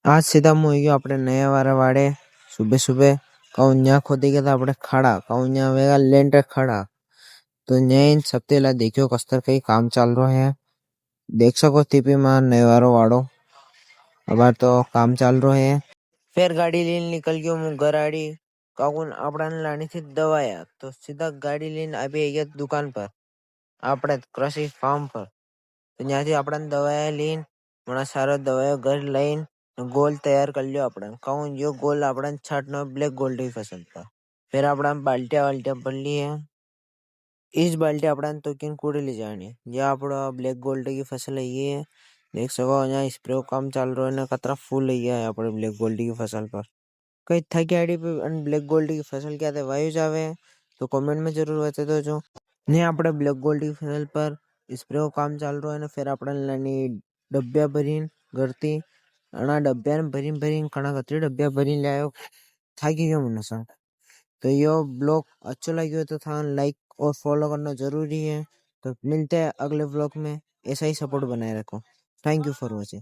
आज सीधा मुझे अपने नए वारे वाड़े सुबह सुबह कहूँ खोदी के अपने खड़ा कहूँ वेगा लेंटर खड़ा तो इन सबते ला देखियो कस्तर कई काम चल रहा है। देख सको टीपी में नए वारो वाड़ो अब तो काम चल रहा है। फिर गाड़ी लेने निकल गयो मु घर आड़ी कहूँ अपना लानी थी दवाया तो सीधा गाड़ी लेने अभी गया दुकान पर अपने कृषि फार्म पर तो यहाँ थी अपना दवाया लेन मना सारा दवाया घर लाइन गोल तैयार कर लियो अपना कहूँ यो गोल अपना छाटना ब्लैक गोल्ड की फसल पर फिर अपना बाल्टिया भर ली है। इस बाल्टी अपना तो किन कूड़े ले जानी ये अपना ब्लैक गोल्ड की फसल है। ये देख सको यहाँ स्प्रे काम चल रहा है ना कतरा फूल है अपने ब्लैक गोल्ड की फसल पर कई था कि आईडी पे ब्लैक गोल्ड की फसल क्या थे वायु जावे तो कमेंट में जरूर बता दो जो ने अपने ब्लैक गोल्ड की फसल पर स्प्रे काम चल रहा है ना फिर अपने लानी डब्बिया भरीन करती अना डब्बिया भरीन भरीन कणा कतरी डब्बिया भरीन लायो थाकी गयो मन सा तो यो ब्लॉग अच्छा लगे तो था लाइक और फॉलो करना जरूरी है। तो मिलते हैं अगले ब्लॉग में ऐसा ही सपोर्ट बनाए रखो। Thank you for watching.